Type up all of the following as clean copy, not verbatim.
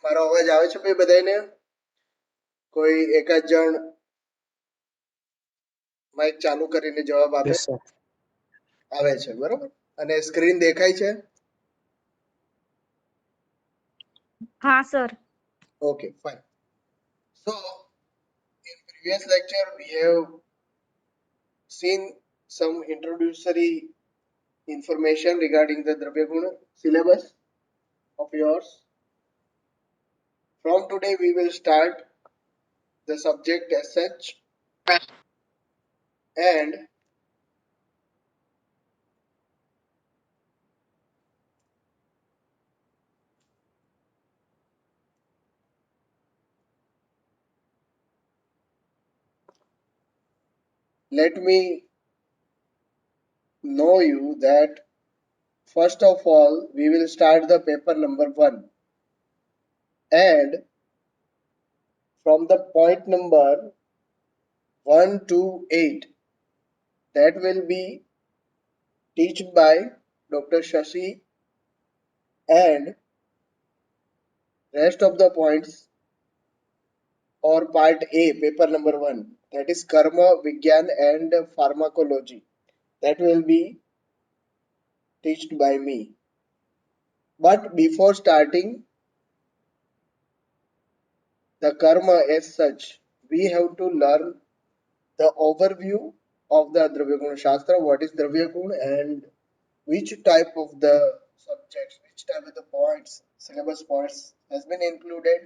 મારો અવાજ આવે છે ભાઈ બધાને? કોઈ એકાદ જણ માઇક ચાલુ કરીને જવાબ આપે? Yes, sir. આવે છે બરોબર. અને સ્ક્રીન દેખાય છે? हाँ sir. Okay, fine. So in previous lecture we have seen some introductory information regarding the Dravya Guna syllabus of yours. From today we will start the subject as such, and let me know you that first of all we will start the paper number 1, and from the point number 1 to 8 that will be taught by Dr. Shashi, and rest of the points or part A, paper number 1, that is Karma, Vigyan and Pharmacology, that will be taught by me. But before starting the Karma as such, we have to learn the overview of the Dravya Guna Shastra, what is Dravya Guna and which type of the subjects, which type of the points, syllabus points has been included.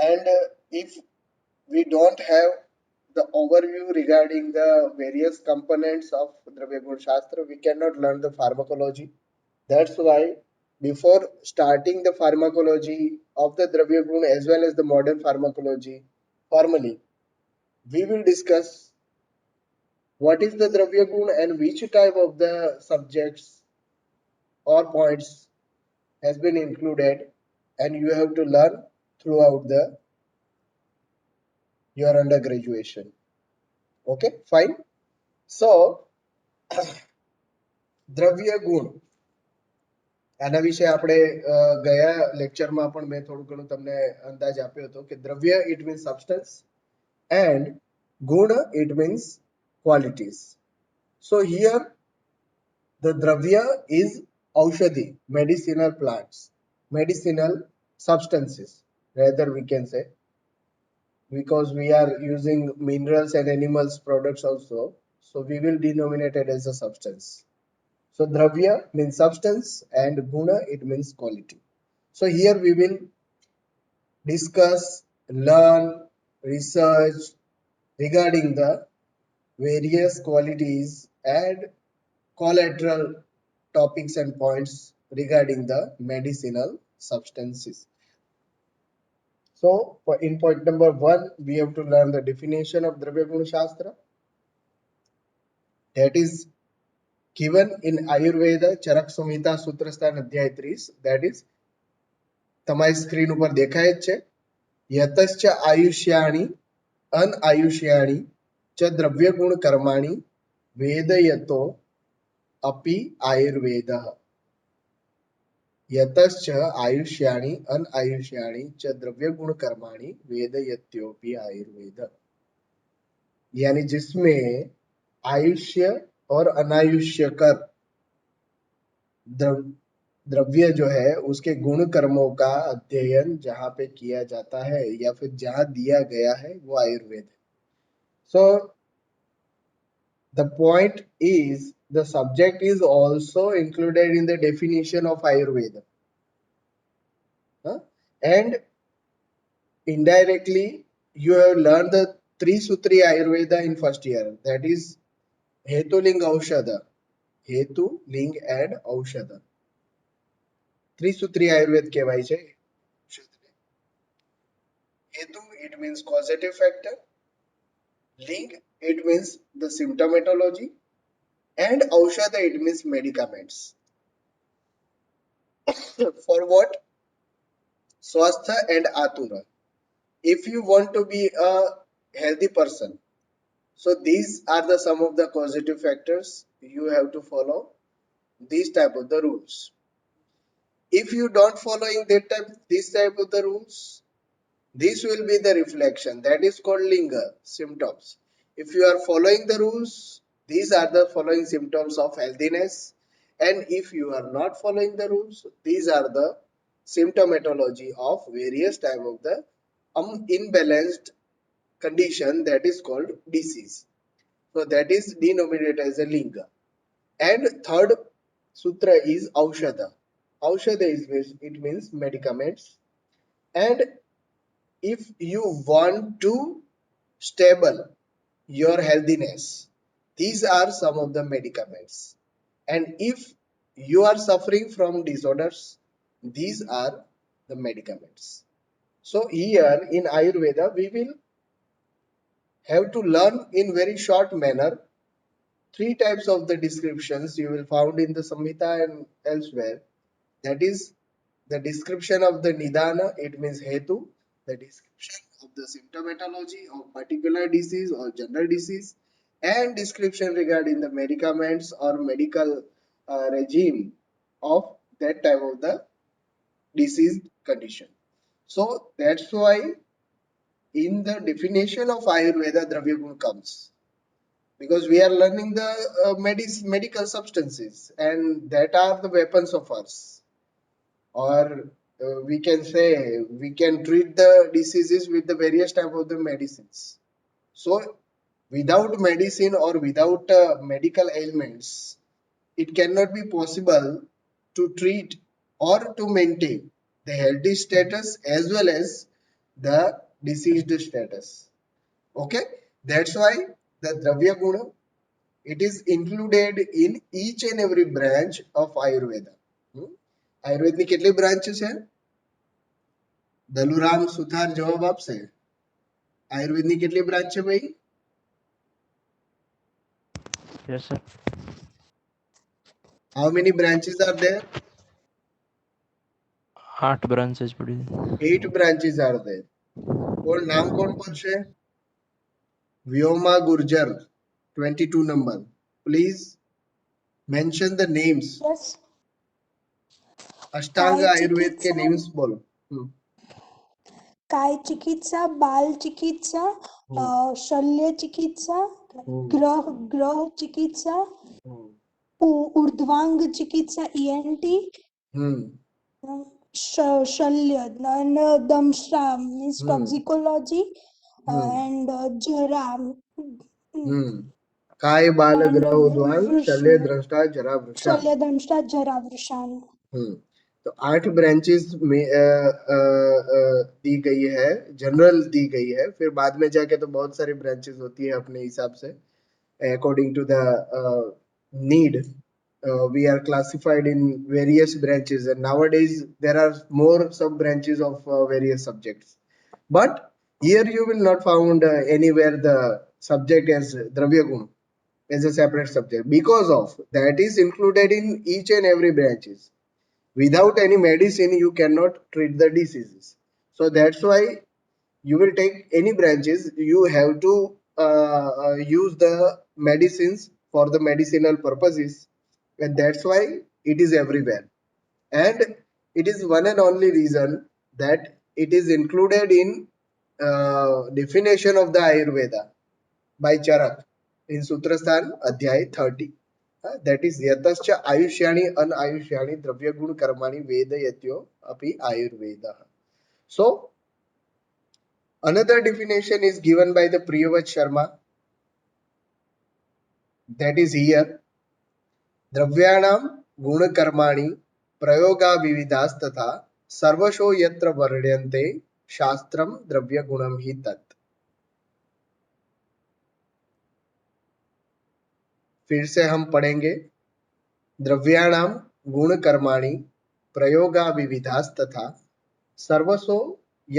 And if we don't have the overview regarding the various components of Dravya Guna Shastra, we cannot learn the pharmacology. That's why before starting the pharmacology of the Dravya Guna as well as the modern pharmacology formally, we will discuss what is the Dravya Guna and which type of the subjects or points has been included, and you have to learn throughout the your undergraduation. Okay, fine. So દ્રવ્ય ગુણ, આના વિશે આપણે ગયા લેક્ચરમાં પણ મેં થોડું ઘણું તમને અંદાજ આપ્યો હતો કે દ્રવ્ય it means substance and ગુણ it means qualities. So here the dravya is aushadhi, medicinal plants, medicinal substances rather we can say, because we are using minerals and animals products also, so we will denominate it as a substance. So dravya means substance and guna it means quality. So here we will discuss, learn, research regarding the various qualities and collateral topics and points regarding the medicinal substances. So in point number 1 we have to learn the definition of Dravya Guna Shastra, that is given in Ayurveda Charak Samhita Sutrasthan Adhyay 30, that is તમારી screen ઉપર દેખાય જ છે. યતશ્ચ આયુષ્યાણી અનઆયુષ્યાણી ચ દ્રવ્યગુણ કર્માણી વેદયતો અપि આયુર્વેદઃ. यतश्च आयुष्याणि अनायुष्याणि च द्रव्यगुण कर्माणि वेदयत्योपि आयुर्वेद, यानी जिसमें आयुष्य और अनायुष्य कर द्रव्य जो है उसके गुण कर्मों का अध्ययन जहाँ पे किया जाता है या फिर जहाँ दिया गया है वो आयुर्वेद है. So the point is the subject is also included in the definition of Ayurveda. And indirectly you have learned the Trisutri Ayurveda in first year, that is Hetu Ling Aushadha, Hetu Ling and Aushadha. Trisutri Ayurveda કહેવાય છે. Hetu it means causative factor, Ling it means the symptomatology, and Aushadha it means medicaments. For what? Swastha and Atura. If you want to be a healthy person, so these are the some of the causative factors you have to follow these type of the rules. If you don't following this type of the rules, this will be the reflection. That is called linga symptoms. If you are following the rules, these are the following symptoms of healthiness. And if you are not following the rules, these are the symptomatology of various type of the imbalanced condition that is called disease. So that is denominated as a linga. And third sutra is aushadha. Aushadha it means medicaments. And if you want to stable your healthiness, these are some of the medicaments. And if you are suffering from disorders, these are the medicaments. So here in Ayurveda, we will have to learn in very short manner three types of the descriptions you will found in the Samhita and elsewhere. That is the description of the Nidana, it means Hetu, the description of the symptomatology of particular disease or general disease, and description regarding the medicaments or medical regime of that type of the disease condition. So that's why in the definition of Ayurveda, Dravya Gun comes, because we are learning the medical substances and that are the weapons of us, or we can say we can treat the diseases with the various type of the medicines. So without medicine or without medical ailments, it cannot be possible to treat or to maintain the healthy status as well as the diseased status. Okay, that's why the Dravya Guna, it is included in each and every branch of Ayurveda. આયુર્વેદની કેટલી branch છે? દલુરામ સુથાર જવાબ આપશે. આયુર્વેદની કેટલી branch છે ભાઈ? Yes, sir. How many branches are there? 8 branches પડી. 8 branches are there. નામ કોણ બોલશે? Vyoma Gurjar, 22 number. Please mention the names. Yes. अष्टांग काय आयुर्वेद के चिकित्सा? names बोलो. काय चिकित्सा, बाल चिकित्सा, शल्य चिकित्सा, ग्रह चिकित्सा, ऊर्ध्वांग चिकित्सा ENT, शल्य दंशा means toxicology, and jara काय बाल and ग्रह उद्वांग शल्य दृष्टा जरा वृषा. शल्य दंशा जरा वृषाण. तो 8 ब्रांचेस में दी गई है, जनरल दी गई है, फिर बाद में जाके तो बहुत सारी ब्रांचेस होती है अपने हिसाब से according to the need. We are classified in various branches, and nowadays there are more sub branches of various subjects, but here you will not found anywhere the subject as Dravya Gun as a separate subject, because of that is included in each and every branches. Without any medicine you cannot treat the diseases. So that's why you will take any branches, you have to use the medicines for the medicinal purposes, and that's why it is everywhere. And it is one and only reason that it is included in definition of the Ayurveda by Charak in Sutrasthan Adhyay 30. That is yatascha ayushyani anayushyani dravya gun karmani vedayatyo api ayurveda. So another definition is given by the Priyavat Sharma, that is here. द्रव्याणाम गुण कर्माणि प्रयोगा विविधास तथा सर्वशो यत्र वर्ण्यन्ते शास्त्रम द्रव्य गुणम ही तत्. फिर से हम पढ़ेंगे. द्रव्याणाम गुण कर्माणि प्रयोगा विविधास तथा सर्वसो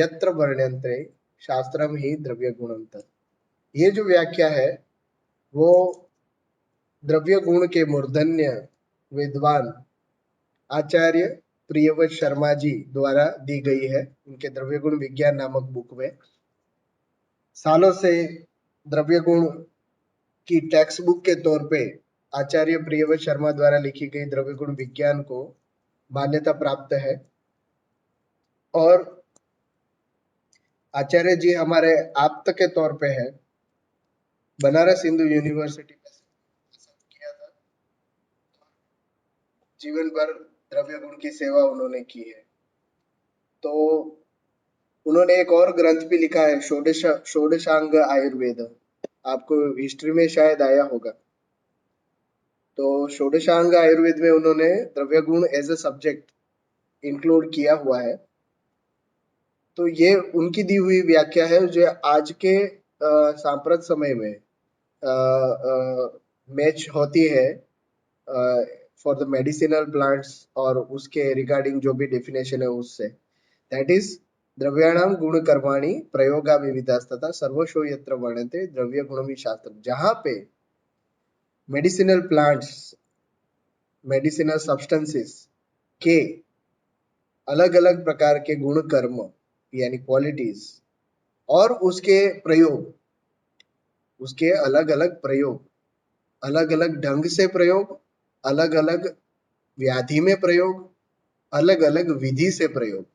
यत्र वर्ण्यन्ते शास्त्रम ही द्रव्य गुणम तत्. ये जो व्याख्या है वो द्रव्य गुण के मूर्धन्य विद्वान आचार्य प्रियव्रत शर्मा जी द्वारा दी गई है, उनके द्रव्य गुण विज्ञान नामक बुक में. सालों से द्रव्य गुण की टेक्स्ट बुक के तौर पे आचार्य प्रियव्रत शर्मा द्वारा लिखी गई द्रव्य गुण विज्ञान को मान्यता प्राप्त है। और आचार्य जी हमारे आप्त के तौर पे है, बनारस हिंदू यूनिवर्सिटी में किया था, जीवन भर द्रव्य गुण की सेवा उन्होंने की है। तो उन्होंने एक और ग्रंथ भी लिखा है, षोडशांग आयुर्वेद, आपको हिस्ट्री में शायद आया होगा। तो षोडशांग आयुर्वेद में उन्होंने द्रव्य गुण एज ए सब्जेक्ट इंक्लूड किया हुआ है। तो ये उनकी दी हुई व्याख्या है जो आज के सांप्रत समय में मैच होती है फॉर द मेडिसिनल प्लांट्स और उसके रिगार्डिंग जो भी डेफिनेशन है उससे, दैट इज द्रव्याणाम गुण कर्माणि प्रयोगा विविधास्तथा सर्वशो यत्र वर्णते द्रव्य गुण शास्त्र, जहां पे मेडिसिनल प्लांट्स, मेडिसिनल सब्सटेंसेस के अलग अलग प्रकार के गुण कर्म यानी क्वालिटीज और उसके प्रयोग, उसके अलग अलग प्रयोग, अलग अलग ढंग से प्रयोग, अलग अलग व्याधि में प्रयोग, अलग अलग विधि से प्रयोग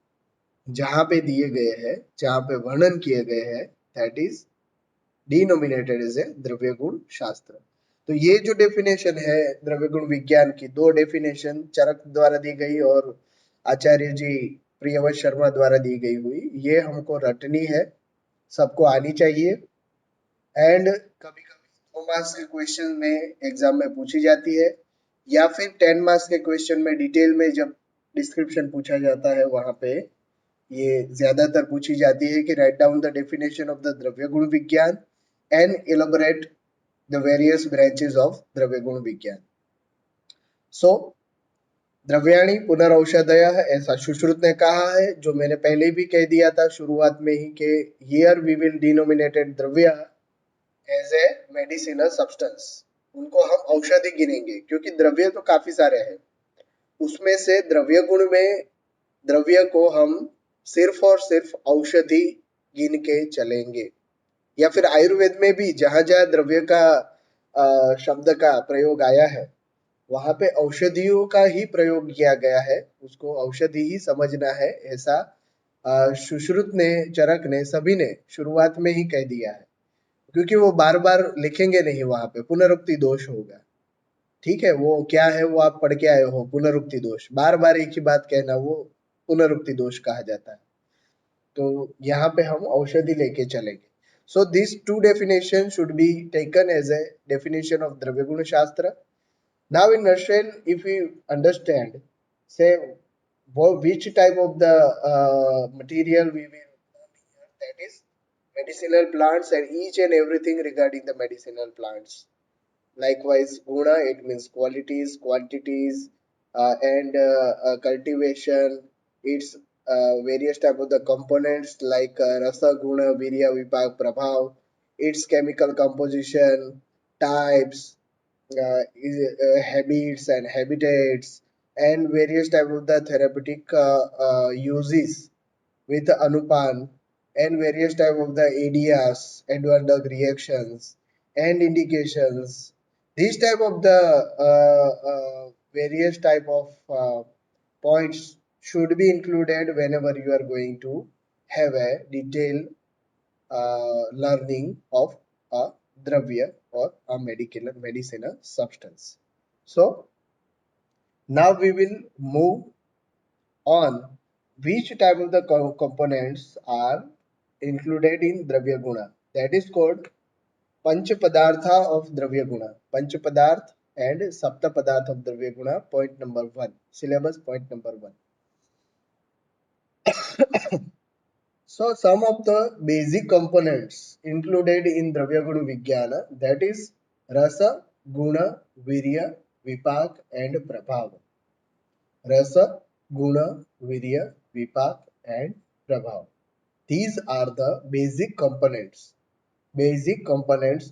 जहां पे दिए गए हैं, जहां पे वर्णन किए गए हैं, that is denominated as a Dravya Guna शास्त्र। तो ये जो डेफिनेशन है द्रव्य गुण विज्ञान की, दो डेफिनेशन चरक द्वारा दी गई और आचार्य जी प्रियवत शर्मा द्वारा दी गई हुई, ये हमको रटनी है, सबको आनी चाहिए। एंड कभी कभी 2 मार्क्स के क्वेश्चन में एग्जाम में पूछी जाती है, या फिर 10 मार्क्स के क्वेश्चन में डिटेल में जब डिस्क्रिप्शन पूछा जाता है वहां पे ये ज्यादातर पूछी जाती है कि write down the definition of the द्रव्य गुण विज्ञान and elaborate the various branches of Dravya गुण विज्ञान। सो द्रव्याणि पुनरौषधयः, ऐसा सुश्रुत ने कहा है, जो मैंने पहले भी कह दिया था शुरुआत में ही कि हियर वी विल डिनोमिनेटेड द्रव्य एज ए मेडिसिनल सब्सटेंस, उनको हम औषधि गिनेंगे क्योंकि द्रव्य तो काफी सारे हैं, उसमें से द्रव्य गुण में द्रव्य को हम सिर्फ और सिर्फ औषधि गिन के चलेंगे। या फिर आयुर्वेद में भी जहां जहां द्रव्य का शब्द का प्रयोग आया है वहां पे औषधियों का ही प्रयोग किया गया है, उसको औषधि ही समझना है, ऐसा सुश्रुत ने, चरक ने, सभी ने शुरुआत में ही कह दिया है, क्योंकि वो बार बार लिखेंगे नहीं, वहां पे पुनरुक्ति दोष होगा। ठीक है, वो क्या है वो आप पढ़ के आए हो, पुनरुक्ति दोष, बार बार एक ही बात कहना, वो पुनरुक्ति दोष कहा जाता है। तो यहाँ पे हम औषधि लेके चलेंगे। So this two definition should be taken as a definition of Dravya Guna Shastra. Now in nutshell, if we understand, say which type of the material we will learn here, that is medicinal plants and each and everything regarding the medicinal plants. Likewise, guna, it means qualities, quantities, and cultivation. It's various type of the components like rasa, guna, virya, vipak, prabhav. Its chemical composition, types, habits and habitats, and various type of the therapeutic uses with anupan, and various type of the ADRs, adverse drug reactions, and indications. These type of the various type of points should be included whenever you are going to have a detailed learning of a dravya or a medicinal substance. So now we will move on which type of the components are included in Dravya Guna. That is called Panch Padartha of Dravya Guna. Panch Padarth and Sapta Padarth of Dravya Guna, point number 1. Syllabus point number 1. So some of the basic components included in Dravya Guna Vijnana, that is Rasa, Guna, Virya, Vipak and Prabhav. Rasa, Guna, Virya, Vipak and Prabhav. These are the basic components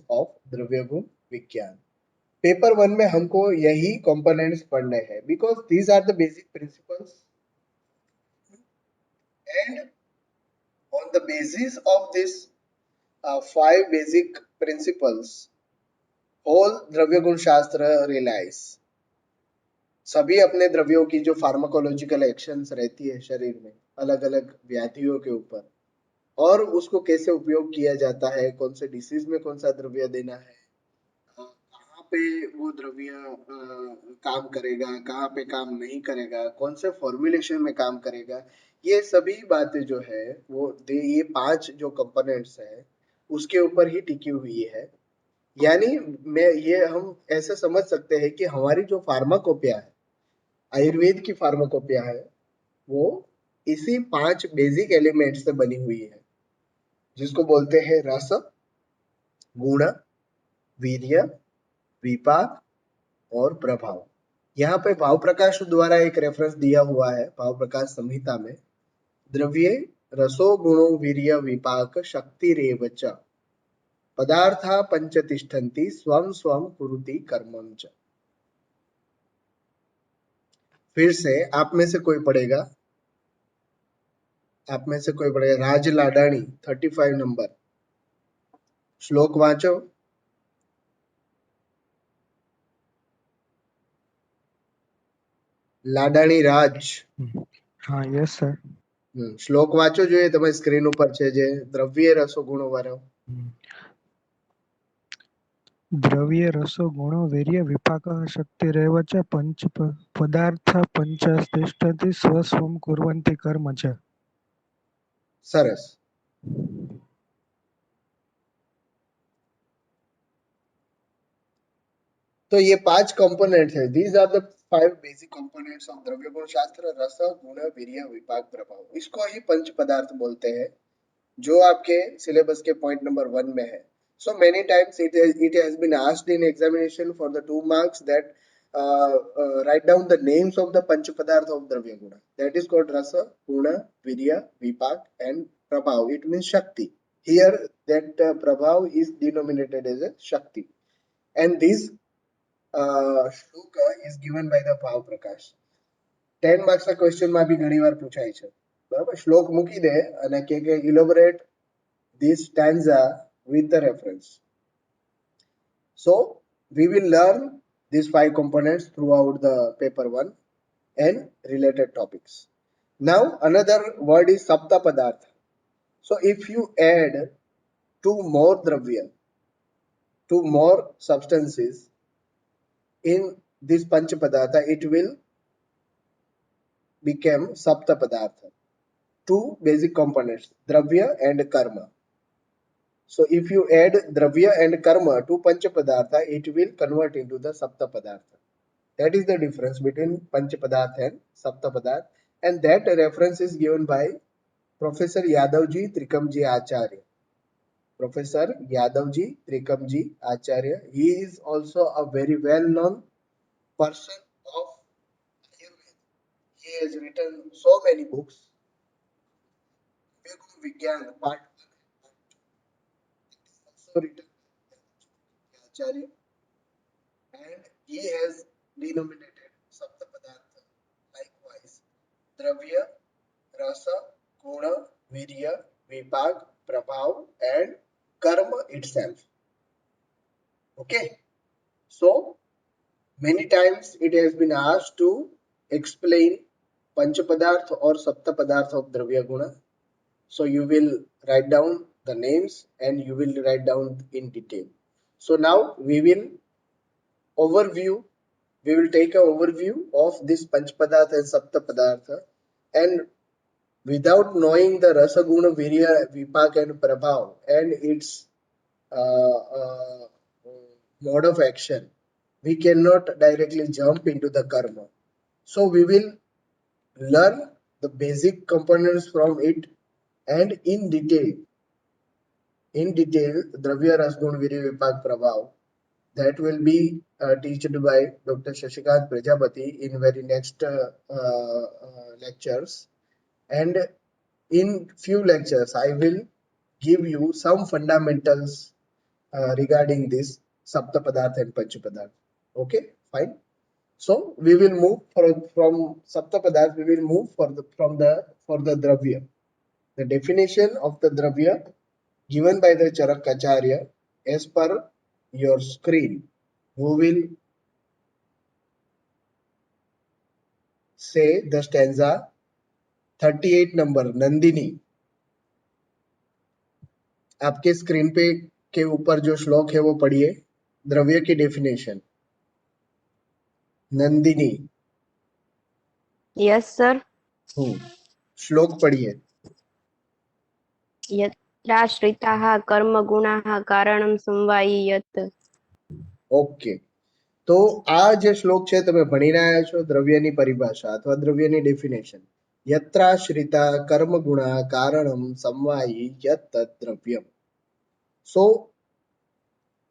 of द्रव्य गुण विज्ञान। Paper 1 में हमको यही components पढ़ने हैं, because these are the basic principles, and on the basis of this 5 basic principles whole द्रव्य गुण शास्त्र relies. सभी अपने द्रव्यों की जो फार्माकोलॉजिकल एक्शंस रहती है शरीर में अलग अलग व्याधियों के ऊपर, और उसको कैसे उपयोग किया जाता है, कौन से डिसीज में कौन सा द्रव्य देना है, कहाँ पे वो द्रव्य काम करेगा, कहाँ पे काम नहीं करेगा, कौन से फॉर्मुलेशन में काम करेगा, ये सभी बातें जो है वो ये 5 जो कंपोनेंट्स है उसके ऊपर ही टिकी हुई है। यानी मैं ये हम ऐसे समझ सकते हैं कि हमारी जो फार्माकोपिया है, आयुर्वेद की फार्माकोपिया है, वो इसी 5 बेसिक एलिमेंट से बनी हुई है, जिसको बोलते हैं रस, गुण, वीर्य, विपाक और प्रभाव। यहाँ पे भाव प्रकाश द्वारा एक रेफरेंस दिया हुआ है भाव प्रकाश संहिता में, द्रव्ये रसो गुणो वीर्य विपाक शक्तिरेव च पदार्था पंच तिष्ठन्ति स्वं स्वं कुरुति कर्मं च। फिर से आप में से कोई पढ़ेगा, राज लाडाणी 35 नंबर, श्लोक वांचो। લાડાણી રાજ હા યસ સર શ્લોક વાંચો જોઈએ તમે સ્ક્રીન ઉપર છે જે દ્રવ્ય રસો ગુણો વાળો. દ્રવ્ય રસો ગુણો વીર્ય વિપાક શક્તિરેવ ચ પંચ પદાર્થ પંચતિષ્ઠતિ સ્વસ્વમ કુર્વન્તિ કર્મ ચ. સરસ. तो ये 5 कंपोनेंट है. These are the 5 basic components of Dravya Guna शास्त्र, रस, गुण, वीर्य, विपाक, प्रभाव. इसको ही पंच पदार्थ बोलते हैं, जो आपके सिलेबस के पॉइंट नंबर 1 में है. So many times it has been asked in examination for the 2 marks that write down the names of the panch padarth of dravya guna. That is called rasa, guna, virya, vipak and prabhav. It means shakti. Here that prabhav is denominated as a shakti. And this shloka is given by the ભાવ પ્રકાશ. 10 marks ના question માં બી ઘણીવાર પૂછાય છે. બરાબર, શ્લોક મૂકી દે અને કે ઇલોબરેટ this stanza with the reference. So we will learn these 5 components throughout the paper 1 and related topics. Now another word is sapta padartha. So if you add 2 more dravya, 2 more substances in this panch padartha, it will become sapta padartha. 2 basic components, dravya and karma. So if you add dravya and karma to pancha padartha, it will convert into the sapta padartha. That is the difference between pancha padartha and sapta padartha, and that reference is given by Professor Yadavji Trikamji Acharya. Professor Yadavji Trikamji Acharya, he is also a very well known person of Ayurveda. He has written so many books. Vigyan part 1 also written by Acharya, and he has denominated Sapta Padartha likewise Dravya, Rasa, Guna, Virya, Vipak, Prabhav and Karma itself. Okay, so many times it has been asked to explain Panchapadartha or Saptapadartha of Dravya Guna. So you will write down the names and you will write down in detail. So now we will take an overview of this Panchapadartha and Saptapadartha, and without knowing the Rasa, Guna, Virya, Vipak and Prabhav and its mode of action, we cannot directly jump into the karma. So we will learn the basic components from it, and in detail Dravya, Ras, Guna, Virya, Vipak, Prabhav, that will be taught by Dr. Shashikant Prajapati in very next lectures. And in few lectures I will give you some fundamentals regarding this Sapta Padartha and Pancha Padartha. Okay, fine. So we will move from Sapta Padartha, we will move for the Dravya. The definition of the Dravya given by the Charak Acharya as per your screen. Who will से the stanza 38 number Nandini. आपके screen पे के ऊपर जो श्लोक है वो पढ़िए, द्रव्य की डेफिनेशन। Nandini, yes sir. श्लोक पढ़िए। यत्राश्रिताः कर्मगुणाः कारणं समवायियत्। ઓકે, તો આ જે શ્લોક છે તમે ભણી રહ્યા છો દ્રવ્યની પરિભાષા અથવા દ્રવ્યની definition. યત્રાશ્રિતા કર્મગુણા કારણમ સમવાયી યત તદ દ્રવ્યમ। So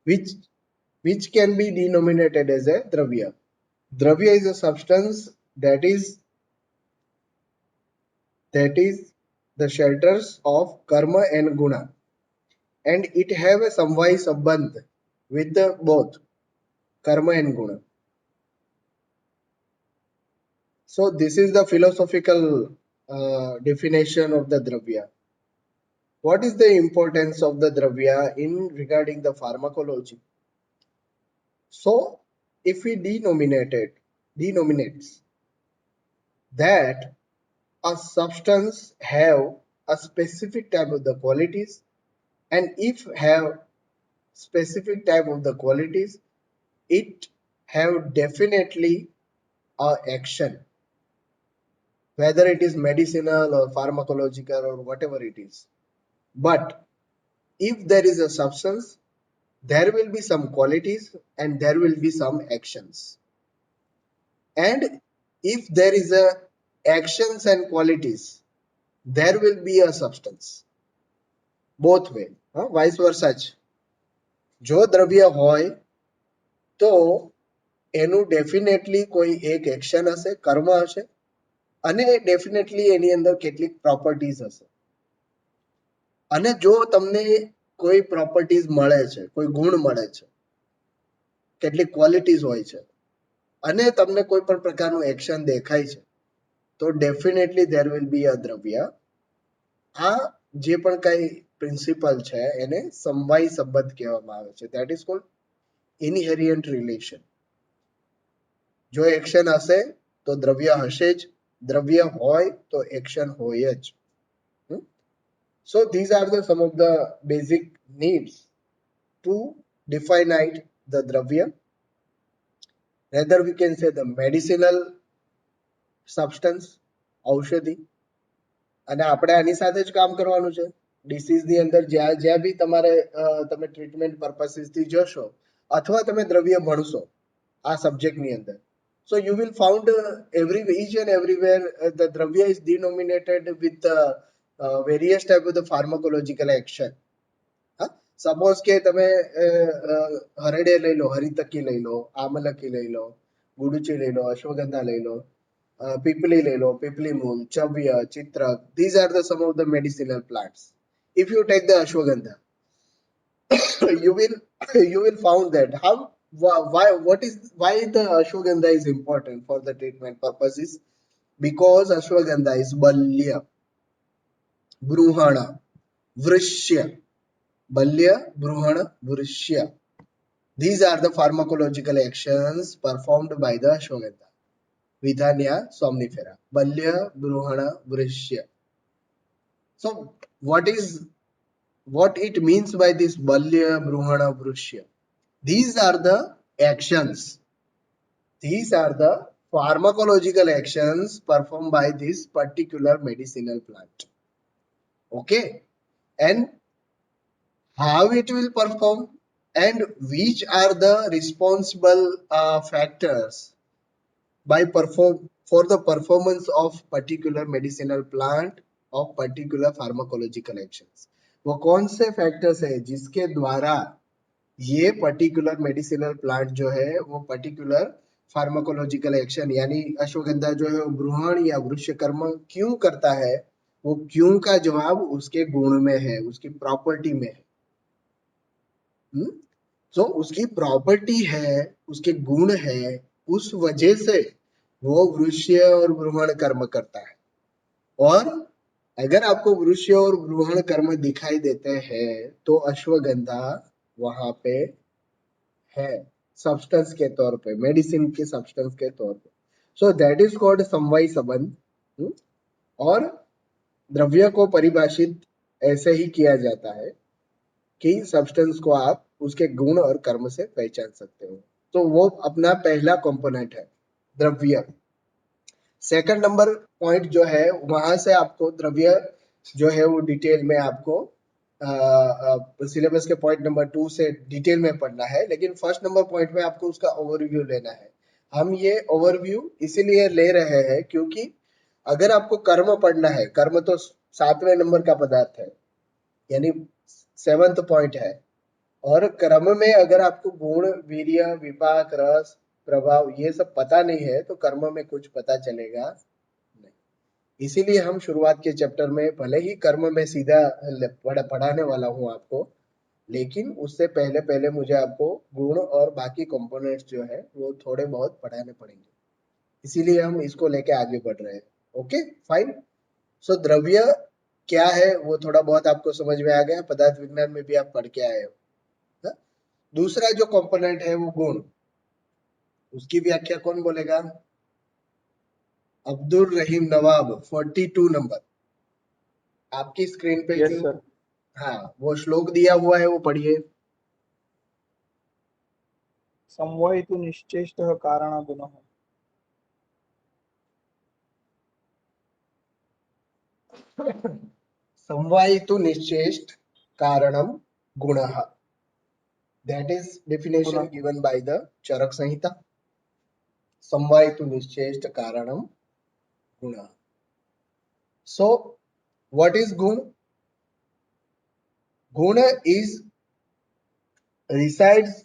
which can be denominated as a dravya. Dravya is a substance that is the shelters of karma and guna, and it have a samvai sambandh with the both karma and guna. So this is the philosophical definition of the dravya. What is the importance of the dravya in regarding the pharmacology? So if we denominates that a substance have a specific type of the qualities, and if have specific type of the qualities, it have definitely a action, whether it is medicinal or pharmacological or whatever it is. But if there is a substance, there will be some qualities and there will be some actions. And if there is a actions and qualities, there will be a substance. Both way, vice versa જ. જો દ્રવ્ય હોય તો એનું definitely કોઈ એક action હશે, કર્મ હશે, અને ડેફિનેટલી એની અંદર કેટલીક પ્રોપર્ટીઝ હશે. અને જો તમને કોઈ પ્રોપર્ટીઝ મળે છે, કોઈ ગુણ મળે છે, કેટલીક ક્વોલિટીઝ હોય છે, અને તમને કોઈ પણ પ્રકારનું એક્શન દેખાય છે, તો ડેફિનેટલી ધેર વિલ બી અ દ્રવ્ય. આ જે પણ કઈ પ્રિન્સિપલ છે એને સમવાય સંબંધ કહેવામાં આવે છે. That is called inherent relation. જો એક્શન હશે તો દ્રવ્ય હશે જ, દ્રવ્ય હોય તો એક્શન હોય જ. So these are the some of the basic needs to define the dravya. Rather we can say the medicinal substance, ઔષધિ. અને આપણે આની સાથે જ કામ કરવાનું છે. ડિસીઝની અંદર જ્યાં બી તમે ટ્રીટમેન્ટ પર્પસીસથી જશો અથવા તમે દ્રવ્ય ભણશો આ સબ્જેક્ટની અંદર, so you will found each and everywhere the dravya is denominated with various type of the pharmacological action. Suppose કે તમે હરડે લઈ લો, હરિતકી લઈ લો, આમલકી લઈ લો, ગુડુચી લઈ લો, અશ્વગંધા લઈ લો, પીપલી લઈ લો, પીપલી મૂળ, ચવ્ય, ચિત્રક. These are the some of the medicinal plants. If you take the ashwagandha, you will found that why the ashwagandha is important for the treatment purposes. Because ashwagandha is balya, bruhana, vrishya. Balya, bruhana, vrishya. These are the pharmacological actions performed by the ashwagandha. Vidhania somnifera. Balya, bruhana, vrishya. So what it means by this balya, bruhana, vrishya? These are the actions. These are the pharmacological actions performed by this particular medicinal plant. Okay, and how it will perform and which are the responsible factors for the performance of particular medicinal plant of particular pharmacological actions. वो कौन से factors है जिसके द्वारा ये particular medicinal plant जो है वो पर्टिकुलर फार्माकोलॉजिकल एक्शन यानी अश्वगंधा जो है वो ब्रूहण या वृक्ष कर्म क्यों करता है, वो क्यों का जवाब उसके गुण में है, उसकी प्रॉपर्टी में है. तो उसकी प्रॉपर्टी है, उसके गुण है, उस वजह से वो वृक्ष और ब्रूहण कर्म करता है. और अगर आपको वृक्ष और ब्रूहण कर्म दिखाई देते हैं तो अश्वगंधा वहां पे है सब्सटेंस के तौर पे, मेडिसिन के सब्सटेंस के तौर पे. सो दैट इज कॉल्ड समवायी संबंध। और द्रव्य को परिभाषित ऐसे ही किया जाता है कि सब्सटेंस को आप उसके गुण और कर्म से पहचान सकते हो। तो वो अपना पहला कंपोनेंट है द्रव्य। सेकंड नंबर पॉइंट जो है वहां से आपको द्रव्य जो है वो डिटेल में आपको सिलेबस के पॉइंट नंबर 2 से डिटेल में पढ़ना है, लेकिन फर्स्ट नंबर पॉइंट में आपको उसका ओवरव्यू लेना है। हम ये ओवरव्यू इसीलिए ले रहे हैं क्योंकि अगर आपको कर्म पढ़ना है, कर्म तो 7वें नंबर का पदार्थ है, यानी 7th पॉइंट है, और क्रम में अगर आपको गुण, वीर्य, विपाक, रस, प्रभाव ये सब पता नहीं है तो कर्म में कुछ पता चलेगा नहीं। इसीलिए हम शुरुआत के चैप्टर में भले ही कर्म में सीधा पढ़ाने वाला हूँ आपको, लेकिन उससे पहले पहले मुझे आपको गुण और बाकी कंपोनेंट्स जो है वो थोड़े बहुत पढ़ाने पड़ेंगे, इसीलिए हम इसको लेके आगे बढ़ रहे हैं। Okay fine. सो द्रव्य क्या है वो थोड़ा बहुत आपको समझ में आ गया, पदार्थ विज्ञान में भी आप पढ़ के आए हो। हाँ? दूसरा जो कंपोनेंट है वो गुण, उसकी व्याख्या कौन बोलेगा? अब्दुल रहीम नवाब, 42 नंबर आपकी स्क्रीन पे यस जो सर। हाँ वो श्लोक दिया हुआ है वो पढ़िए। समवायितु निश्चेष्टः कारणगुणः। समवायितु निश्चेष्ट कारणम गुणः, that is definition गुणः। given by the चरक संहिता। समवायितु निश्चेष्ट कारणम गुणः। So what is गुण? गुण is resides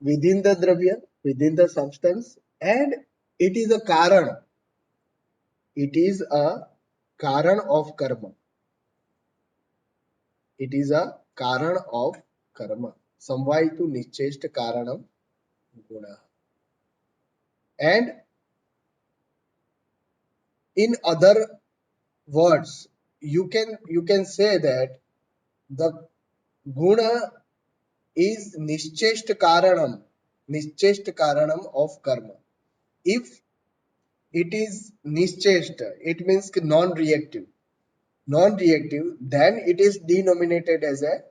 within the dravya, within the substance, and it is a karan. It is a karan of karma. It is a karan of karma. Samvaitu nichcheshta karanam guna. And in other words, you can say that the guna is nichcheshta karanam of karma. If it is nichcheshta, it means non-reactive. Non-reactive, then it is denominated as a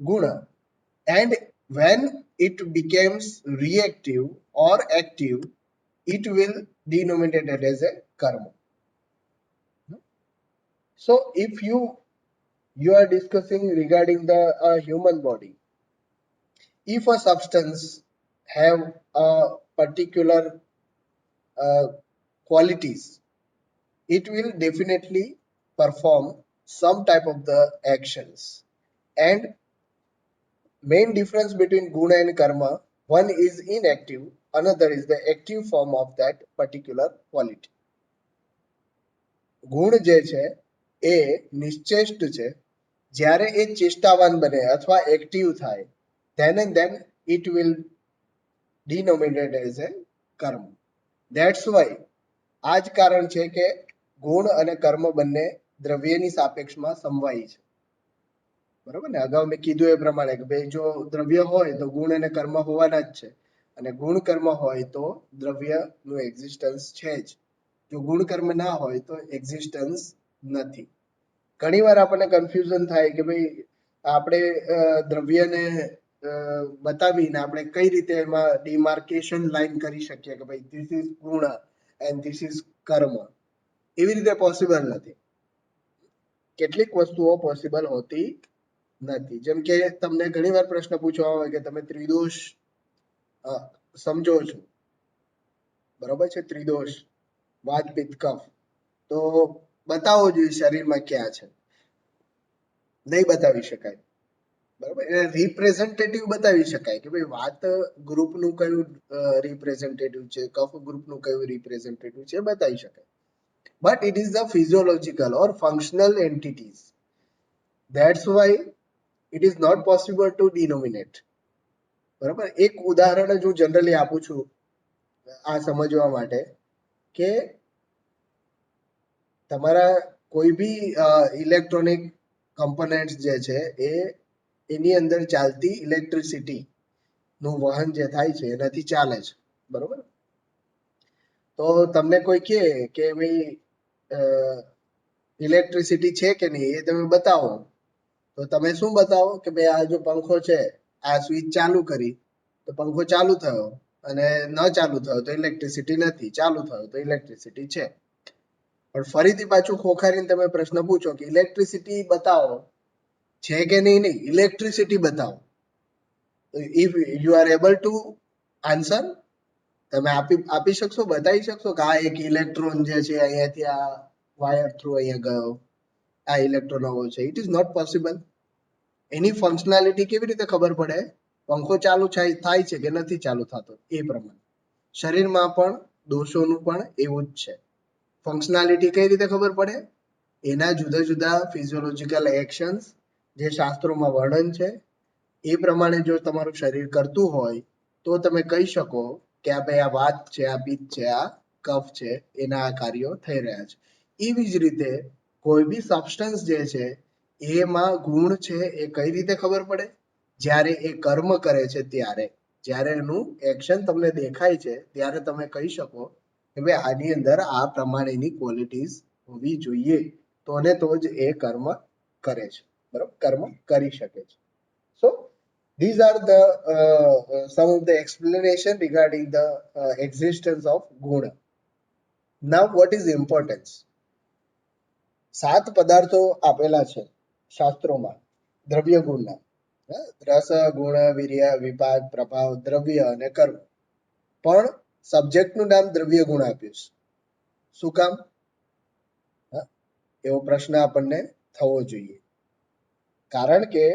guna. And when it becomes reactive or active, it will denominated as a karma. So if you are discussing regarding the human body, if a substance have a particular qualities, it will definitely perform some type of the actions. And main difference between guna and karma, one is inactive, another is the active form of that particular quality. ગુણ જે છે એ નિશ્ચેષ્ટ છે, જ્યારે એ ચેષ્ટાવાન બને અથવા active થાય, then and then it will denominated as a કર્મ. That's why આ જ કારણ છે કે ગુણ અને કર્મ બંને દ્રવ્યની સાપેક્ષમાં સમવાયી છે. બરોબર ને? અગાઉ મેં કીધું એ પ્રમાણે કે ભાઈ જો દ્રવ્ય હોય તો ગુણ અને કર્મ હોવાના જ છે, અને ગુણ કર્મ હોય તો દ્રવ્યનું એક્ઝિસ્ટન્સ છે જ. જો ગુણ કર્મ ના હોય તો એક્ઝિસ્ટન્સ નથી. ઘણીવાર આપણને કન્ફ્યુઝન થાય કે ભાઈ આપણે દ્રવ્યને બતાવીને આપણે કઈ રીતે એમાં ડિમાર્કેશન લાઈન કરી શકીએ કે ભાઈ ધીસ ઇઝ ગુણ એન્ડ ધીસ ઇઝ કર્મ. એવી રીતે પોસિબલ નથી. કેટલીક વસ્તુઓ પોસિબલ હોતી નથી. જેમ કે તમને ઘણીવાર પ્રશ્ન પૂછવામાં આવે કે તમે ત્રિદોષ સમજો છો, બરોબર છે? ત્રિદોષ વાત પિત્ત કફ, તો બતાવવો જોઈએ શરીરમાં ક્યાં છે. નહીં બતાવી શકાય, બરોબર? એને રિપ્રેઝેન્ટેટિવ બતાવી શકાય કે ભાઈ વાત ગ્રુપનું કયું રિપ્રેઝેન્ટેટિવ છે, કફ ગ્રુપનું કયું રિપ્રેઝેન્ટેટિવ છે, બતાવી શકાય. But it is the physiological or functional entities. That's why it is not possible to denominate. બરોબર? એક ઉદાહરણ જ હું જનરલી આપું છું આ સમજવા માટે કે તમારા કોઈ બી ઇલેક્ટ્રોનિક કમ્પોનેન્ટ્સ જે છે એ એની અંદર ચાલતી ઇલેક્ટ્રિસિટી નું વહન જે થાય છે એનાથી ચાલે છે, બરોબર? તો તમને કોઈ કહે કે ભાઈ ઇલેક્ટ્રિસિટી છે કે નહીં એ તમે બતાવો, તો તમે શું બતાવો કે ભાઈ આ જો પંખો છે, આ સ્વિચ ચાલુ કરી તો પંખો ચાલુ થયો, અને ન ચાલુ થયો તો ઇલેક્ટ્રિસિટી નથી, ચાલુ થયો તો ઇલેક્ટ્રિસિટી છે. પણ ફરીથી પાછું ખોખારીને તમે પ્રશ્ન પૂછો કે ઇલેક્ટ્રિસિટી બતાવો, છે કે નહીં, નહીં ઇલેક્ટ્રિસિટી બતાવો, if you are able to answer, તમે આપી શકશો, બતાવી શકશો કે આ એક ઇલેક્ટ્રોન જે છે અહીંયાથી આ વાયર થ્રુ અહીંયા ગયો, આ ઇલેક્ટ્રોન આવો છે. It is not possible. એની ફંક્શનાલિટી કેવી રીતે ખબર પડે? પંખો ચાલુ થાય છે કે નથી ચાલુ થતો એ પ્રમાણે. શરીરમાં પણ દોષોનું પણ એવું જ છે. ફંક્શનાલિટી કઈ રીતે ખબર પડે? એના જુદા જુદા ફિઝિયોલોજીકલ એક્શન્સ જે શાસ્ત્રોમાં વર્ણન છે એ પ્રમાણે જો તમારું શરીર કરતું હોય તો તમે કહી શકો કે આ ભાઈ આ વાત છે, આ પિત્ત છે, આ કફ છે, એના આ કાર્યો થઈ રહ્યા છે. એવી જ રીતે કોઈ બી સબસ્ટન્સ જે છે એમાં ગુણ છે એ કઈ રીતે ખબર પડે? જ્યારે એ કર્મ કરે છે ત્યારે, જ્યારે એનું એક્શન તમને દેખાય છે ત્યારે તમે કહી શકો કે ભાઈ આની અંદર આ પ્રમાણેની ક્વોલિટીઝ હોવી જોઈએ, તો ને તો જ એ કર્મ કરે છે, બરાબર, કર્મ કરી શકે છે. સો these are the some of the explanation regarding the existence of guna. Now what is the importance? 7 પદાર્થો આપેલા છે શાસ્ત્રોમાં દ્રવ્ય ગુણના. રસ, ગુણ, વીર્ય, વિપાક, પ્રભાવ, દ્રવ્ય અને કર્મ. પણ સબ્જેક્ટનું નામ દ્રવ્ય ગુણ આપ્યું છે. શું કામ? એવો પ્રશ્ન આપણને થવો જોઈએ. કારણ કે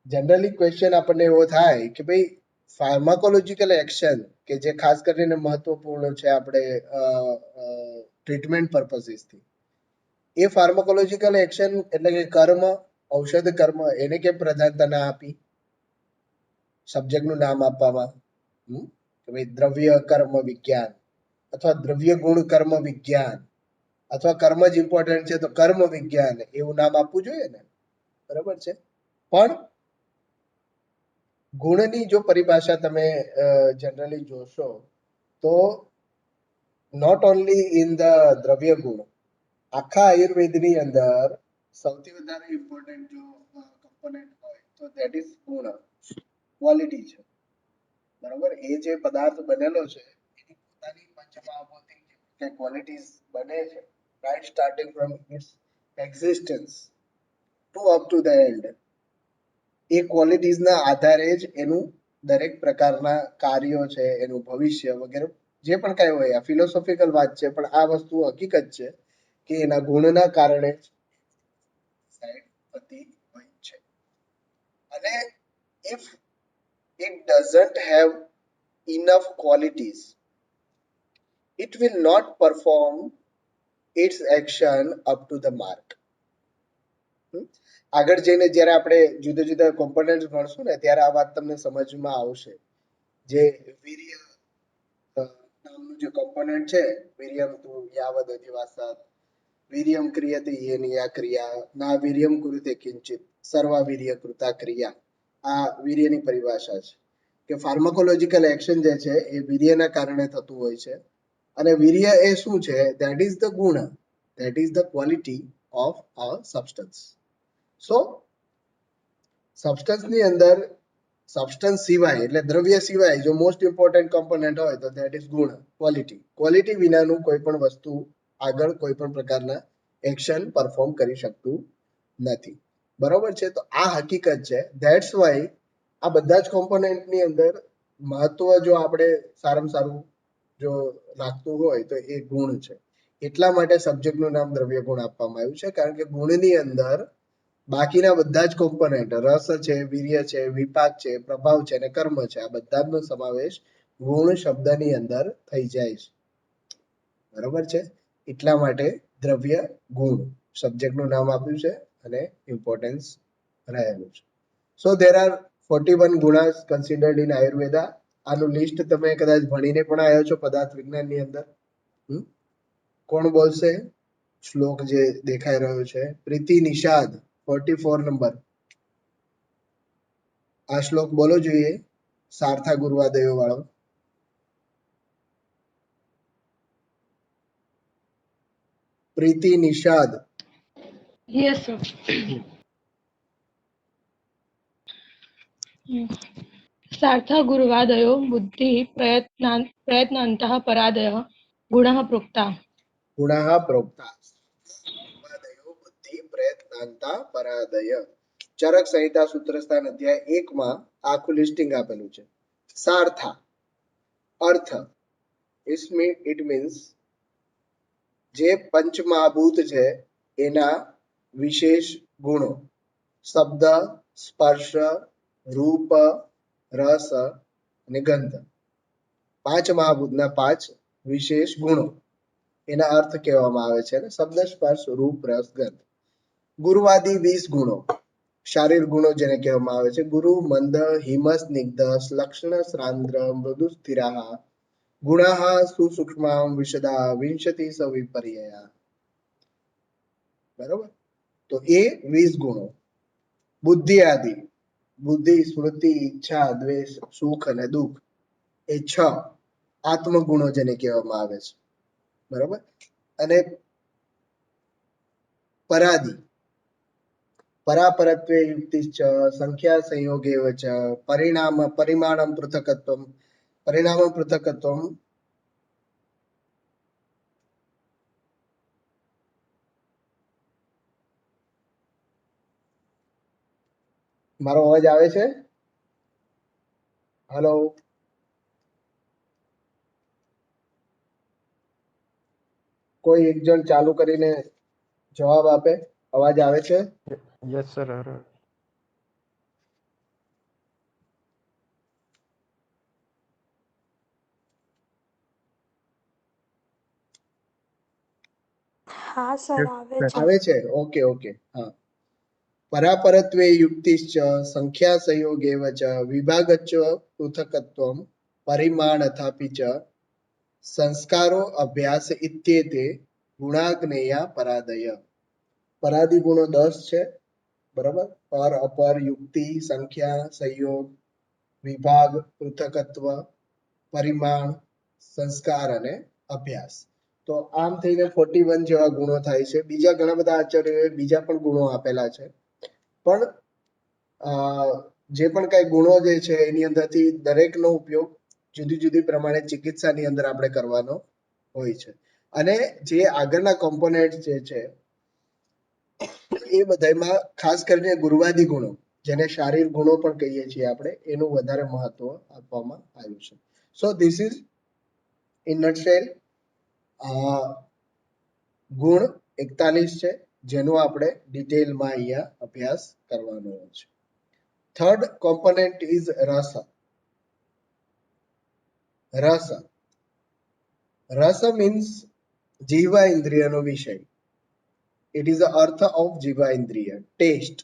જનરલી ક્વેશ્ચન આપણને એવો થાય કે ભાઈ ફાર્માકોલોજીકલ એક્શન કે જે ખાસ કરીને મહત્વપૂર્ણ છે આપણે ટ્રીટમેન્ટ પર્પસીસથી, એ ફાર્માકોલોજીકલ એક્શન એટલે કે કર્મ, ઔષધ કર્મ, એને કેમ પ્રધાનતા ના આપી સબ્જેક્ટનું નામ આપવામાં? કે ભાઈ દ્રવ્ય કર્મ વિજ્ઞાન અથવા દ્રવ્ય ગુણ કર્મ વિજ્ઞાન અથવા કર્મ જ ઇમ્પોર્ટન્ટ છે તો કર્મ વિજ્ઞાન એવું નામ આપવું જોઈએ ને, બરાબર છે. પણ ગુણની જો પરિભાષા તમે જનરલી જોશો તો નોટ ઓનલી ઇન ધ દ્રવ્ય ગુણ, આખા આયુર્વેદની અંદર સૌથી વધારે ઇમ્પોર્ટન્ટ જો કમ્પોનન્ટ હોય તો ધેટ ઇઝ ગુણ, ક્વોલિટી છે, બરાબર. એ જે પદાર્થ બનેલો છે એની પોતાની પંચમહાભૂતિક જે ક્વોલિટીઝ બને છે, right, starting from its existence to up to the end, એ ક્વોલિટીઝના આધારે જ એનું દરેક પ્રકારના કાર્યો છે, એનું ભવિષ્ય વગેરે જે પણ કાંઈ હોય, આ ફિલોસોફિકલ વાત છે, પણ આ વસ્તુ હકીકત છે કે એના ગુણના કારણે જ સાઈડ થતી હોય છે. અને if it doesn't have enough qualities, it will not perform its action up to the mark. આગળ જઈને જ્યારે આપણે જુદા જુદા કોમ્પોનન્ટ્સ ભણશું ને ત્યારે આ વાત તમને સમજમાં આવશે. જે વીર્ય નામનું જે કોમ્પોનન્ટ છે, વીર્યમ તુ યાવદ અધિવાસત, વીર્યમ ક્રિયતે યેનયા ક્રિયા, ના વીર્યમ કુરુતે કિંચિત, સર્વા વીર્ય કૃતા ક્રિયા. આ વીર્યની પરિભાષા છે કે ફાર્માકોલોજીકલ એક્શન જે છે એ વીર્યના કારણે થતું હોય છે. અને વીર્ય એ શું છે? That is the guna, that is the quality of a substance. So સબસ્ટન્સની અંદર સબસ્ટન્સ સિવાય એટલે દ્રવ્ય સિવાય જો મોસ્ટ ઇમ્પોર્ટન્ટ કોમ્પોનન્ટ હોય તો ધેટ ઇઝ ગુણ, ક્વોલિટી. ક્વોલિટી વિનાનું કોઈ પણ વસ્તુ આગળ કોઈ પણ પ્રકારના એક્શન પરફોર્મ કરી શકતું નથી, બરોબર છે. તો આ હકીકત છે. ધેટ્સ વાય આ બધા જ કોમ્પોનન્ટની અંદર મહત્વ જો આપણે સારામાં સારું જો રાખતું હોય તો એ ગુણ છે. એટલા માટે સબ્જેક્ટનું નામ દ્રવ્ય ગુણ આપવામાં આવ્યું છે, કારણ કે ગુણની અંદર બાકીના બધા જ કોમ્પોનન્ટ, રસ છે, વીર્ય છે, વિપાક છે, પ્રભાવ છે અને કર્મ છે, આ બધાનો સમાવેશ ગુણ શબ્દની અંદર થઈ જાય છે, બરોબર છે. એટલા માટે દ્રવ્ય ગુણ સબ્જેક્ટનું નામ આપ્યું છે અને ઇમ્પોર્ટન્સ રહેલું છે. So there are 41 gunas considered in Ayurveda. આનું લિસ્ટ તમે કદાચ ભણીને પણ આવ્યા છો પદાર્થ વિજ્ઞાનની અંદર. કોણ બોલશે? શ્લોક જે દેખાઈ રહ્યો છે, પ્રીતિ નિષાદ 44 નંબર. આ શ્લોક બોલો જોઈએ, સાર્થા ગુરુવાદયો વાળો. प्रीति निषाद। Yes, sir. सार्थ गुरुवादयो बुद्धि प्रयत्नान्तः परादयः गुणः प्रोक्ता. गुणः प्रोक्ता। गुरुवादयो बुद्धि प्रयत्नांता परादय। ચરક સંહિતા સૂત્રસ્થાન અધ્યાય 1 માં આખું લિસ્ટિંગ આપેલું છે. સાર્થા અર્થ, ઇટ મીન્સ જે પંચમહાભૂત છે એના વિશેષ ગુણો, શબ્દ, સ્પર્શ, રૂપ, રસ અને ગંધ. પાંચ મહાભૂતના 5 વિશેષ ગુણો એના અર્થ કહેવામાં આવે છે. શબ્દ, સ્પર્શ, રૂપ, રસ, ગંધ. ગુરુવાદી 20 ગુણો, શારીરિક ગુણો જેને કહેવામાં આવે છે. ગુરુ મંદ હિમ સ્નિગ્ધ લક્ષણ શ્રાંદ્ર મૃદુ સ્થિરાહ ગુણાહ સુસૂક્ષ્માં વિશદા વિંશતિ સવિપર્યયા. બરોબર, તો એ 20 ગુણો. બુદ્ધિ આદિ, બુદ્ધિ, સ્મૃતિ, ઈચ્છા, દ્વેષ, સુખ અને દુઃખ, એ 6 આત્મગુણો જેને કહેવામાં આવે છે. બરોબર, અને પરાદિ, પરાપરત્વે યુક્તિશ્ચ સંખ્યા સંયોગેવ ચ પરિમાણમ પૃથકત્વમ. મારો અવાજ આવે છે? હેલો, કોઈ એક જણ ચાલુ કરીને જવાબ આપે. અવાજ આવે છે? Yes, sir. હા સર આવે છે. આવે છે? Okay okay. હા, પરાપરત્વે યુક્તિશ્ચ સંખ્યા સંયોગેવ ચ વિભાગચ્ચ પૃથકત્વમ પરિમાણથાપિ ચ સંસ્કારો અભ્યાસ ઇત્યેતે ગુણાગ્નેયા પરાદય. પરાદી ગુણો 10 છે. બરાબર, પર, અપર, યુક્તિ, સંખ્યા, સંયોગ, વિભાગ, પૃથકત્વ, પરિમાણ, સંસ્કાર અને અભ્યાસ. તો આમ થઈને 41 જેવા ગુણો થાય છે. બીજા ઘણા બધા આચાર્યોએ બીજા પણ ગુણો આપેલા છે, પણ જે પણ કઈ ગુણો જે છે એની અંદરથી દરેકનો ઉપયોગ જુદી જુદી પ્રમાણે ચિકિત્સાની અંદર આપણે કરવાનો હોય છે. અને જે આગળના કોમ્પોનેન્ટ જે છે એ બધામાં ખાસ કરીને ગુરુવાદી ગુણો, જેને શારીરિક ગુણો પણ કહીએ છીએ આપણે, એનું વધારે મહત્વ આપવામાં આવ્યું છે. સો ધીસ ઇઝ ઇન નટશેલ ગુણ 41 છે, જેનો આપણે ડિટેલમાં અહીંયા અભ્યાસ કરવાનો છે. થર્ડ કોમ્પોનેન્ટ ઇઝ રસ. રસ, રસ મીન્સ જીવા ઇન્દ્રિયનો વિષય. It is the earth of જીવા ઇન્દ્રિય. ટેસ્ટ,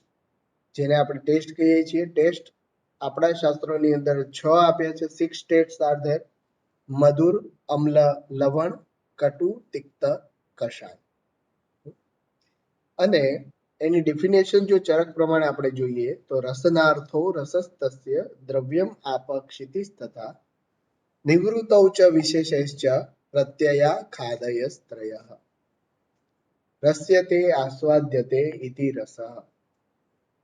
જેને આપણે ટેસ્ટ કહીએ છીએ. ટેસ્ટ આપણા શાસ્ત્રોની અંદર 6 આપ્યા છે. 6 સ્ટેટ્સ આર ધેર: મધુર, અમ્લ, લવણ, કટુ, તિક્ત, કષાય. અને એની ડિફિનેશન જો ચરક પ્રમાણે આપણે જોઈએ તો રસનાર્થો રસસ્તસ્ય દ્રવ્યમ આપક્ષિતિસ તથા નિવૃત્તૌ ચ વિશેષૈશ્ચ પ્રત્યયા ખાદયસ્ત્રયઃ રસ્યતે આસ્વાદ્યતે ઇતિ રસઃ.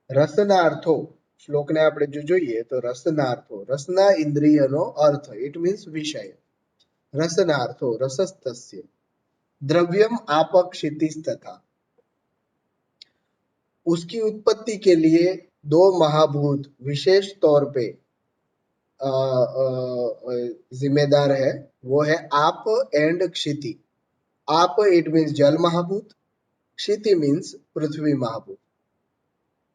રસનાર્થો શ્લોકને આપણે જો જોઈએ તો રસનાર્થો, રસના ઇન્દ્રિયનો અર્થ, ઇટ મીન્સ વિષય. રસનાર્થો રસસ્તસ્ય द्रव्यम आपक्षितिस तथा उसकी उत्पत्ति के लिए 2 महाभूत विशेष तौर पे जिम्मेदार है. वो है आप एंड क्षिति. आप इट मीन्स जल महाभूत, क्षिति मीन्स पृथ्वी महाभूत.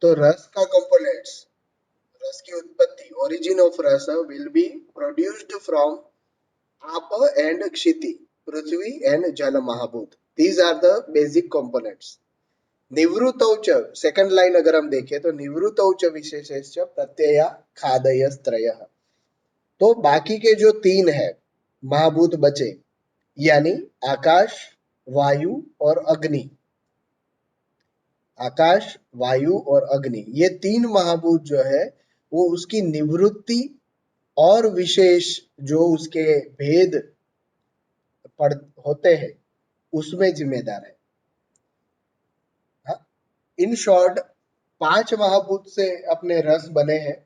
तो रस का कंपोनेंट्स, रस की उत्पत्ति, origin of rasa will be produced from ap and kshiti, prithvi and jal mahabhoot. These are the basic components. निवृत्तौच, सेकंड लाइन अगर हम देखें तो निवृत्तौच विशेषैश्च प्रत्यया खादयस्त्रयः. तो बाकी के जो 3 है महाभूत बचे, यानी आकाश, वायु और अग्नि. आकाश, वायु और अग्नि, ये 3 महाभूत जो है वो उसकी निवृत्ति और विशेष जो उसके भेद होते हैं उसमें जिम्मेदार है. इन शॉर्ट 5 महाभूत से अपने रस बने हैं।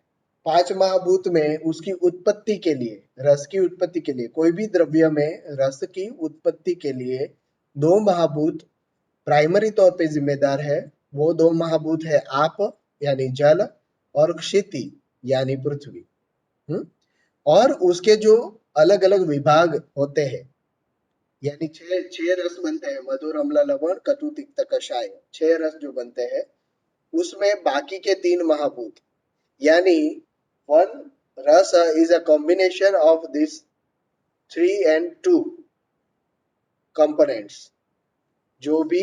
5 महाभूत में उसकी उत्पत्ति के लिए, रस की उत्पत्ति के लिए, कोई भी द्रव्य में रस की उत्पत्ति के लिए 2 महाभूत प्राइमरी तौर पे जिम्मेदार है। वो 2 महाभूत है आप यानी जल और क्षिति यानी पृथ्वी। और उसके जो अलग अलग विभाग होते हैं, यानी 6 रस बनते हैं, मधुर, अम्ल, लवण, कटु, तिक्त, कषाय, 6 रस जो बनते हैं, उसमें बाकी के 3 महाभूत, यानी वन रस is a combination of this 3 and 2 components. जो भी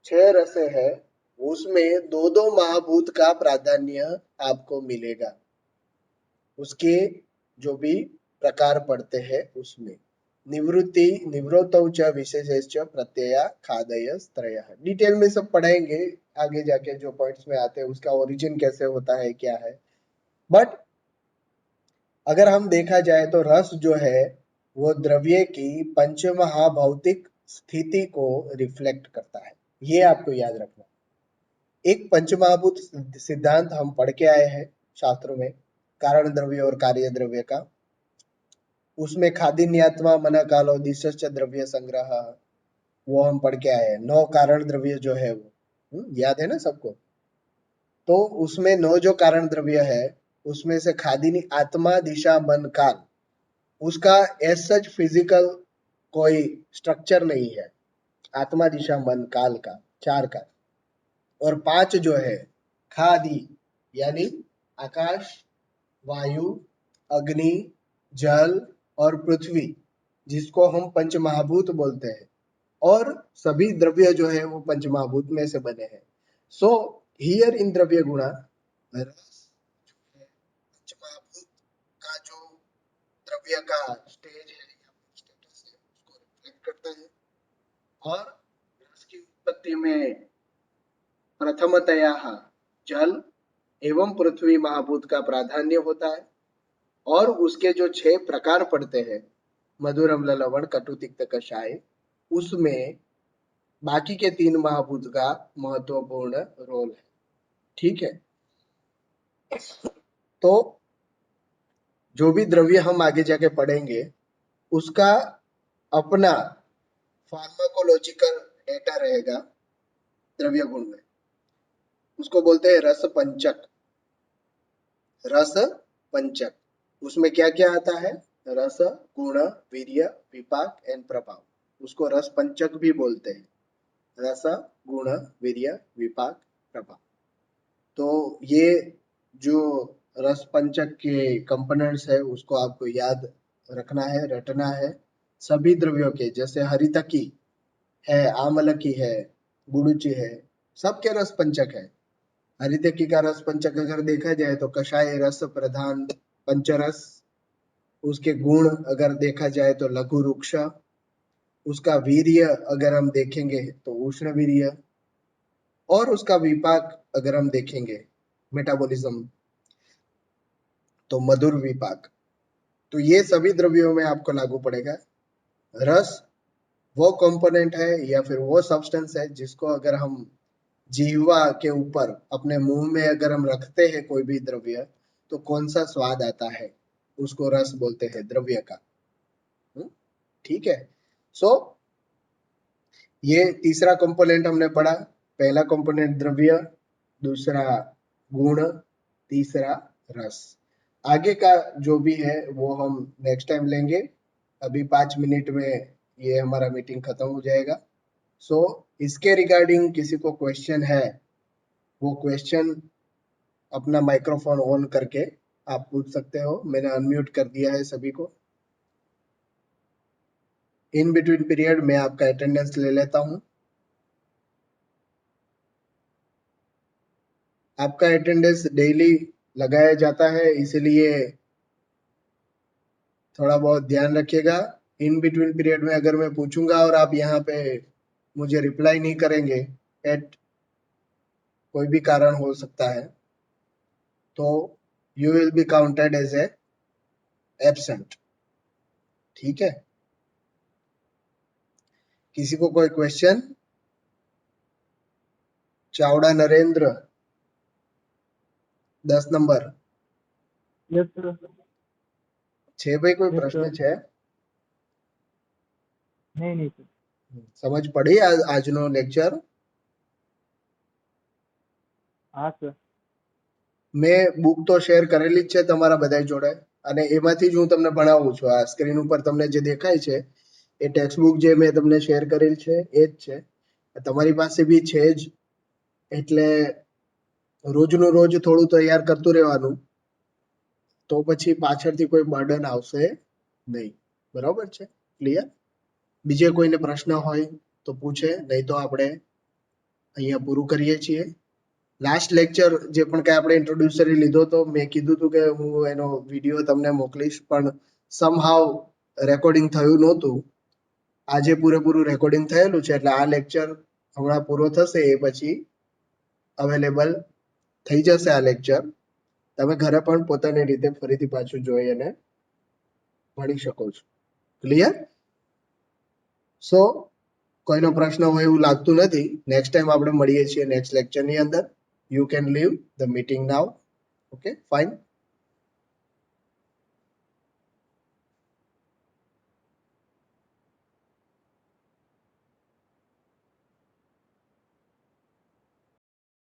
6 रस है उसमें 2-2 महाभूत का प्राधान्य आपको मिलेगा, उसके जो भी प्रकार पड़ते हैं उसमें। निवृत्ति, निवृत्तौ च विशेषश्च प्रत्यया खादयः त्रयः। डिटेल में सब पढ़ेंगे आगे जाके, जो पॉइंट्स में आते हैं उसका ओरिजिन कैसे होता है, क्या है। बट अगर हम देखा जाए तो रस जो है वो द्रव्य की पंचमहाभौतिक स्थिति को रिफ्लेक्ट करता है, ये आपको याद रखना। एक पंचमहाभूत सिद्धांत हम पढ़ के आए हैं शास्त्रों में, कारण द्रव्य और कार्य द्रव्य का। उसमें खादिन्यात्मा मन कालो दिशश्च द्रव्य संग्रह, वो हम पढ़ के आए हैं। 9 कारण द्रव्य जो है वो याद है ना सबको। तो उसमें 9 जो कारण द्रव्य है उसमें से खादिनी आत्मा, दिशा, मन, काल, उसका एज सच फिजिकल कोई स्ट्रक्चर नहीं है। आत्मा, दिशा, मन, काल का 4 का। और 5 जो है खादी यानी आकाश, वायु, अग्नि, जल और पृथ्वी, जिसको हम पंचमहाभूत बोलते हैं। और सभी द्रव्य जो है वो पंचमहाभूत में से बने हैं। सो हियर इन द्रव्य गुणा, रस पंचमहाभूत का जो द्रव्य का स्टेज है या स्टेटस है उसको रिफ्लेक्ट करता है। और रस की उत्पत्ति में प्रथमतया जल एवं पृथ्वी महाभूत का प्राधान्य होता है। और उसके जो 6 प्रकार पड़ते हैं, मधुर, अम्ल, लवण, कटु, तिक्त, कषाय, उसमें बाकी के 3 महाभूत का महत्वपूर्ण रोल है। ठीक है। तो जो भी द्रव्य हम आगे जाके पढ़ेंगे उसका अपना फार्माकोलॉजिकल डेटा रहेगा द्रव्य गुण में। उसको बोलते हैं रस पंचक। रस पंचक, उसमें क्या क्या आता है? रस, गुण, वीर्य, विपाक एंड प्रभाव। उसको रस पंचक भी बोलते हैं। रस, गुण, वीर्य, विपाक, प्रभाव। तो ये जो रस पंचक के कंपोनेंट्स है उसको आपको याद रखना है, रटना है। सभी द्रव्यों के, जैसे हरितकी है, आमलकी है, गुड़ुचि है, सबके रस पंचक है। हरितकी का रस पंचक अगर देखा जाए तो कषाय रस प्रधान पंचरस। उसके गुण अगर देखा जाए तो लघु रुक्ष। उसका वीर्य अगर हम देखेंगे तो उष्ण वीर्य। और उसका विपाक अगर हम देखेंगे, मेटाबॉलिज्म, तो मधुर विपाक। तो ये सभी द्रव्यों में आपको लागू पड़ेगा। रस वो कंपोनेंट है या फिर वो सब्सटेंस है जिसको अगर हम जीवा के ऊपर अपने मुंह में अगर हम रखते हैं कोई भी द्रव्य, तो कौन सा स्वाद आता है, उसको रस बोलते हैं द्रव्य का। ठीक है। सो ये तीसरा कंपोनेंट हमने पढ़ा। पहला कंपोनेंट द्रव्य, दूसरा गुण, तीसरा रस। आगे का जो भी है वो हम नेक्स्ट टाइम लेंगे। अभी 5 मिनट में ये हमारा मीटिंग खत्म हो जाएगा। सो इसके रिगार्डिंग किसी को क्वेश्चन है, वो क्वेश्चन अपना माइक्रोफोन ऑन करके आप पूछ सकते हो। मैंने अनम्यूट कर दिया है सभी को। इन बिटवीन पीरियड में आपका अटेंडेंस ले लेता हूं। आपका अटेंडेंस डेली लगाया जाता है, इसलिए थोड़ा बहुत ध्यान रखिएगा। इन बिटवीन पीरियड में अगर मैं पूछूंगा और आप यहाँ पे मुझे रिप्लाई नहीं करेंगे, एट कोई भी कारण हो सकता है, तो you will be counted as a absent. ठीक है। किसी को कोई question? Chavda Narendra 10 number yes sir. છે ભાઈ કોઈ Yes, પ્રશ્ન sir. છે? નહીં નહીં સર. સમજ પડી આજનો લેક્ચર? હા સર. મેં બુક તો શેર કરેલી જ છે તમારા બધા જોડે અને એમાંથી જ હું તમને ભણાવું છું. આ સ્ક્રીન ઉપર તમને જે દેખાય છે એ ટેક્સ્ટ બુક જે મેં તમને શેર કરેલ છે એ જ છે. તમારી પાસે બી છે જ, એટલે રોજનું રોજ થોડું તૈયાર કરતું રહેવાનું, તો પછી પાછળથી કોઈ બર્ડન આવશે નહીં. બરાબર છે? ક્લિયર? બીજે કોઈને પ્રશ્ન હોય તો પૂછે, નહીં તો આપણે અહીંયા પૂરું કરીએ છીએ. લાસ્ટ લેક્ચર જે પણ કઈ આપણે ઇન્ટ્રોડ્યુસરી લીધો તો મેં કીધું હતું કે હું એનો વિડીયો તમને મોકલીશ, પણ સમહાવ રેકોર્ડિંગ થયું નહોતું. આજે પૂરેપૂરું રેકોર્ડિંગ થયેલું છે, એટલે આ લેક્ચર હમણાં પૂરો થશે એ પછી અવેલેબલ થઈ જશે આ લેક્ચર. તમે ઘરે પણ પોતાની રીતે ફરીથી પાછું જોઈ અને ભણી શકો છો. ક્લિયર? સો કોઈનો પ્રશ્ન હોય એવું લાગતું નથી. નેક્સ્ટ ટાઈમ આપણે મળીએ છીએ નેક્સ્ટ લેક્ચરની અંદર. You can leave the meeting now. Okay, fine.